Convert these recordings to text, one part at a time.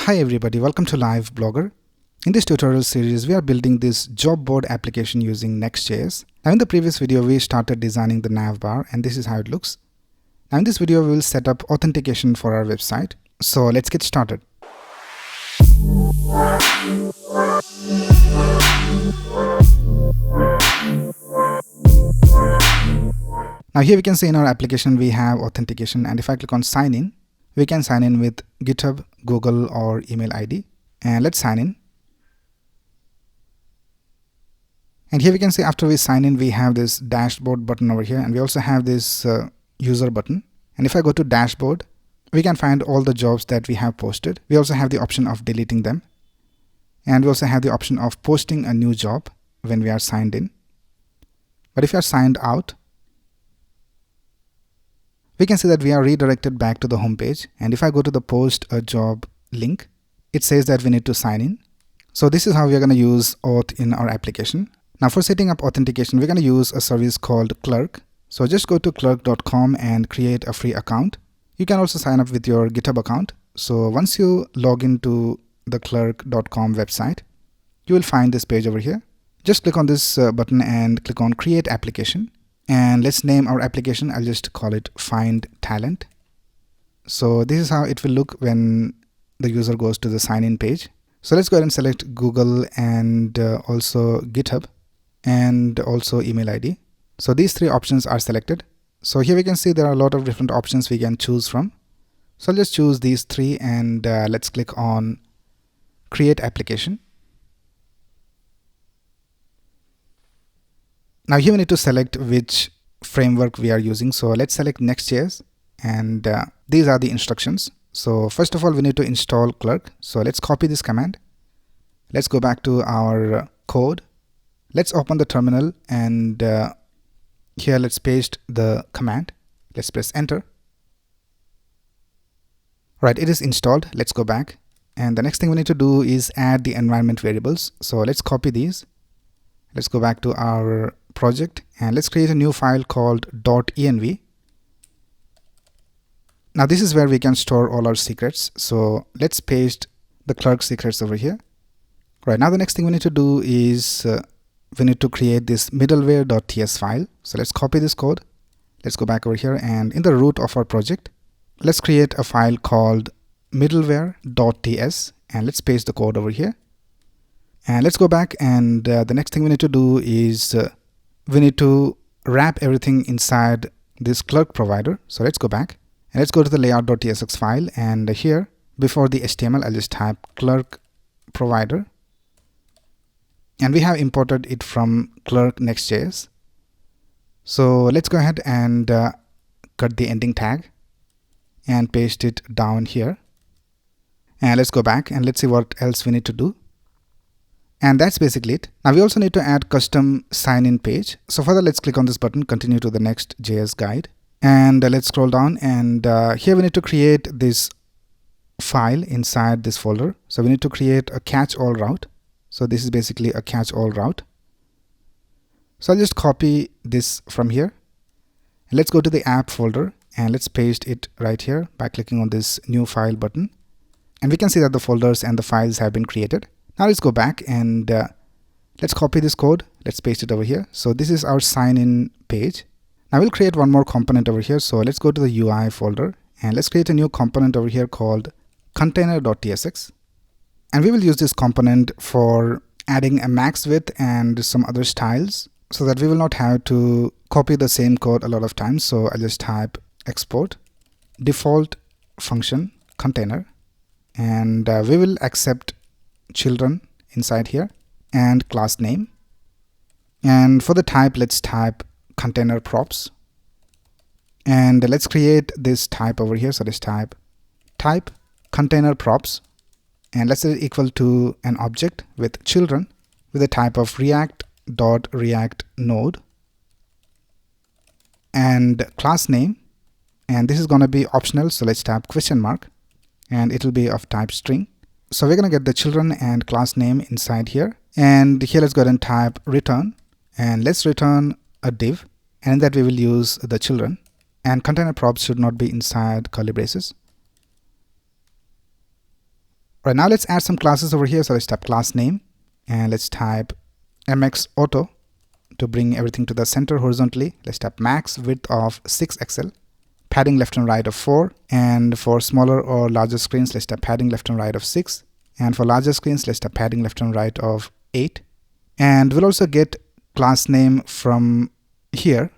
Hi everybody, welcome to Live Blogger. In this tutorial series, we are building this job board application using Next.js. Now in the previous video, we started designing the Navbar and this is how it looks. Now in this video, we will set up authentication for our website. So let's get started. Now here we can see in our application, we have authentication, and if I click on sign in, we can sign in with GitHub, Google or email ID, and let's sign in. And here we can see after we sign in, we have this dashboard button over here, and we also have this user button. And if I go to dashboard, we can find all the jobs that we have posted. We also have the option of deleting them, and we also have the option of posting a new job when we are signed in. But if you are signed out, we can see that we are redirected back to the home page. And if I go to the post a job link, it says that we need to sign in. So this is how we are going to use Auth in our application. Now for setting up authentication, we're going to use a service called Clerk. So just go to clerk.com and create a free account. You can also sign up with your GitHub account. So once you log into the clerk.com website, you will find this page over here. Just click on this button and click on create application. And let's name our application. I'll just call it Find Talent. So this is how it will look when the user goes to the sign in page. So let's go ahead and select Google and also GitHub and also email ID. So these three options are selected. So here we can see there are a lot of different options we can choose from. So I'll just choose these three and let's click on create application. Now here we need to select which framework we are using. So let's select Nextjs, and these are the instructions. So first of all, we need to install Clerk. So let's copy this command. Let's go back to our code. Let's open the terminal, and here let's paste the command. Let's press enter. Right, it is installed. Let's go back. And the next thing we need to do is add the environment variables. So let's copy these. Let's go back to our project and let's create a new file called .env. Now this is where we can store all our secrets. So let's paste the Clerk secrets over here. Right, now the next thing we need to do is we need to create this middleware.ts file. So let's copy this code. Let's go back over here, and in the root of our project, let's create a file called middleware.ts and let's paste the code over here. And let's go back, and the next thing we need to do is we need to wrap everything inside this Clerk provider. So let's go back and let's go to the layout.tsx file, and here before the HTML I'll just type Clerk provider, and we have imported it from Clerk Next.js. So let's go ahead and cut the ending tag and paste it down here, and let's go back and let's see what else we need to do. And that's basically it. Now we also need to add custom sign-in page. So for that, let's click on this button, continue to the Next.js guide, and let's scroll down, and here we need to create this file inside this folder. So we need to create a catch-all route. So this is basically a catch-all route. So I'll just copy this from here, and let's go to the app folder and let's paste it right here by clicking on this new file button, and we can see that the folders and the files have been created. Now let's go back and let's copy this code. Let's paste it over here. So this is our sign-in page. Now we'll create one more component over here. So let's go to the UI folder and let's create a new component over here called container.tsx. And we will use this component for adding a max width and some other styles so that we will not have to copy the same code a lot of times. So I'll just type export default function container, and we will accept children inside here and class name, and for the type let's type container props, and let's create this type over here. So let's type container props, and let's set it equal to an object with children with a type of react.react node and class name, and this is going to be optional. So let's type question mark, and it will be of type string. So we're going to get the children and class name inside here, and here let's go ahead and type return, and let's return a div, and in that we will use the children, and container props should not be inside curly braces. Right now let's add some classes over here. So let's type class name and let's type mx auto to bring everything to the center horizontally. Let's type max width of 6 XL, padding left and right of 4, and for smaller or larger screens let's type padding left and right of 6, and for larger screens let's type padding left and right of 8. And we'll also get class name from here,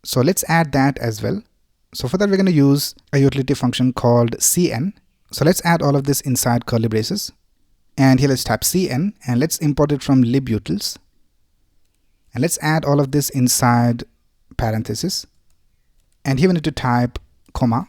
so let's add that as well. So for that we're going to use a utility function called cn. So let's add all of this inside curly braces, and here let's type cn and let's import it from libutils, and let's add all of this inside parentheses, and here we need to type comma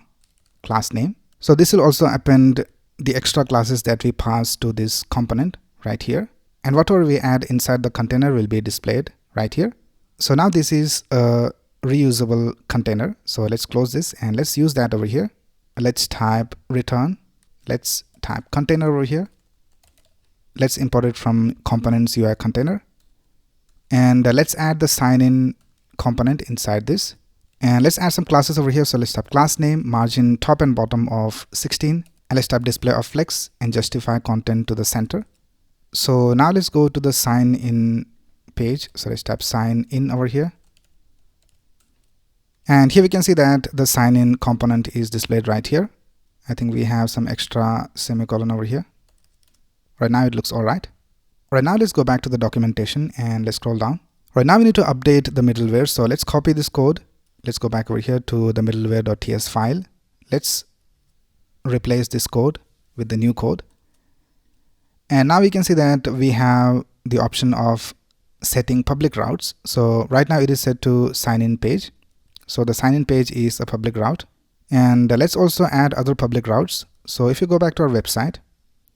class name. So this will also append the extra classes that we pass to this component right here, and whatever we add inside the container will be displayed right here. So now this is a reusable container, so let's close this and let's use that over here. Let's type return, let's type container over here, let's import it from components UI container, and let's add the sign in component inside this, and let's add some classes over here. So let's type class name, margin top and bottom of 16, and let's type display of flex and justify content to the center. So now let's go to the sign in page, so let's type sign in over here, and here we can see that the sign in component is displayed right here. I think we have some extra semicolon over here. Right now it looks alright. Right now let's go back to the documentation and let's scroll down. Right now we need to update the middleware, so let's copy this code. Let's go back over here to the middleware.ts file. Let's replace this code with the new code, and now we can see that we have the option of setting public routes. So right now it is set to sign in page, so the sign in page is a public route, and let's also add other public routes. So if you go back to our website,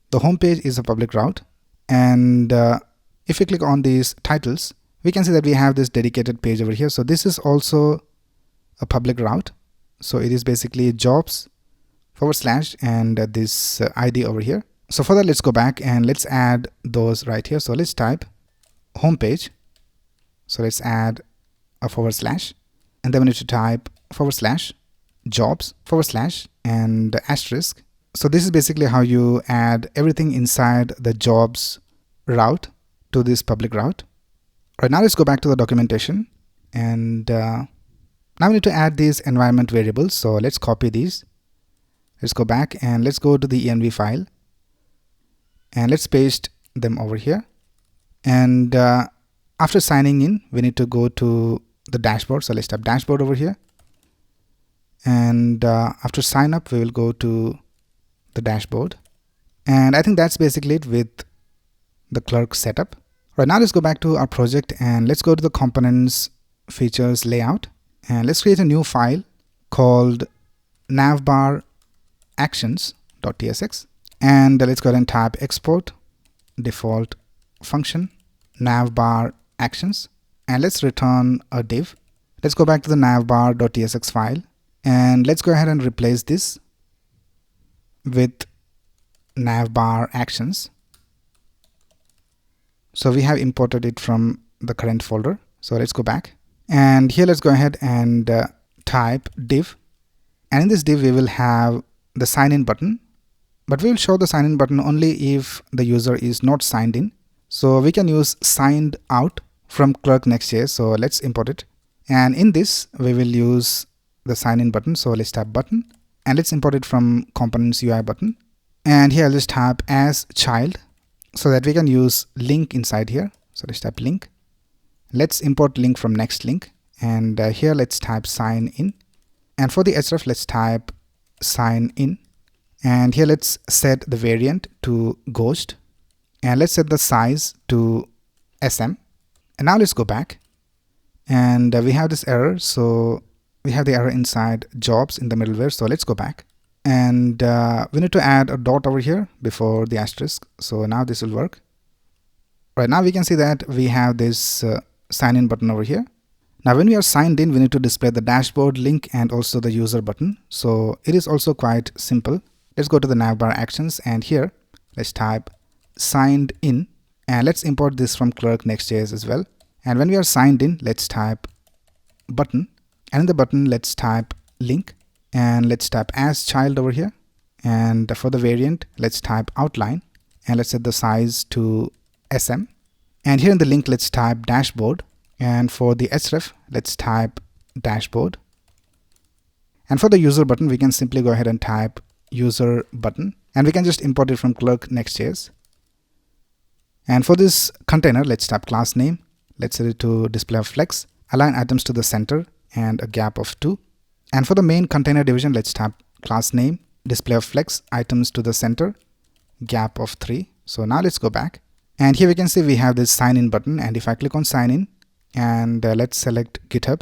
the home page is a public route, and if we click on these titles we can see that we have this dedicated page over here. So this is also a public route, so it is basically jobs / and this ID over here. So for that let's go back and let's add those right here. So let's type home page, so let's add a / and then we need to type / jobs / and asterisk. So this is basically how you add everything inside the jobs route to this public route. Right now let's go back to the documentation, and now we need to add these environment variables. So let's copy these, let's go back and let's go to the env file and let's paste them over here. And after signing in we need to go to the dashboard, so let's type dashboard over here, and after sign up we will go to the dashboard, and I think that's basically it with the Clerk setup. Right now let's go back to our project and let's go to the components, features, layout, and let's create a new file called Navbar actions.tsx, and let's go ahead and type export default function navbar actions, and let's return a div. Let's go back to the navbar.tsx file and let's go ahead and replace this with navbar actions. So we have imported it from the current folder. So let's go back, and here let's go ahead and type div, and in this div we will have the sign in button, but we will show the sign in button only if the user is not signed in. So we can use signed out from Clerk Next.js. So let's import it, and in this we will use the sign in button. So let's type button and let's import it from components UI button, and here I'll just type as child so that we can use link inside here. So let's type link, let's import link from next link, and here let's type sign in, and for the href let's type sign in, and here let's set the variant to ghost, and let's set the size to SM. And now let's go back, and we have this error. So we have the error inside jobs in the middleware. So let's go back, and we need to add a dot over here before the asterisk. So now this will work. Right now we can see that we have this sign in button over here. Now when we are signed in we need to display the dashboard link and also the user button. So it is also quite simple. Let's go to the navbar actions, and here let's type signed in, and let's import this from Clerk Next.js as well. And when we are signed in let's type button, and in the button let's type link, and let's type as child over here, and for the variant, let's type outline, and let's set the size to SM. And here in the link, let's type dashboard, and for the href, let's type dashboard. And for the user button, we can simply go ahead and type user button, and we can just import it from Clerk Next.js. And for this container, let's type class name. Let's set it to display of flex, align items to the center, and a gap of 2. And for the main container division, let's type class name, display of flex, items to the center, gap of 3. So now let's go back. And here we can see we have this sign in button. And if I click on sign in, and let's select GitHub.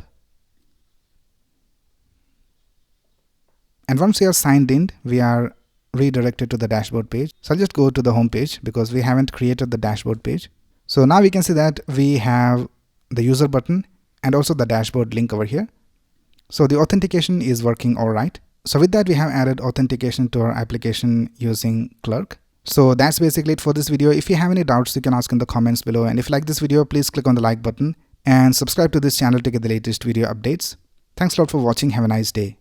And once we are signed in, we are redirected to the dashboard page. So I'll just go to the home page because we haven't created the dashboard page. So now we can see that we have the user button and also the dashboard link over here. So the authentication is working all right. So with that, we have added authentication to our application using Clerk. So that's basically it for this video. If you have any doubts, you can ask in the comments below. And if you like this video, please click on the like button and subscribe to this channel to get the latest video updates. Thanks a lot for watching. Have a nice day.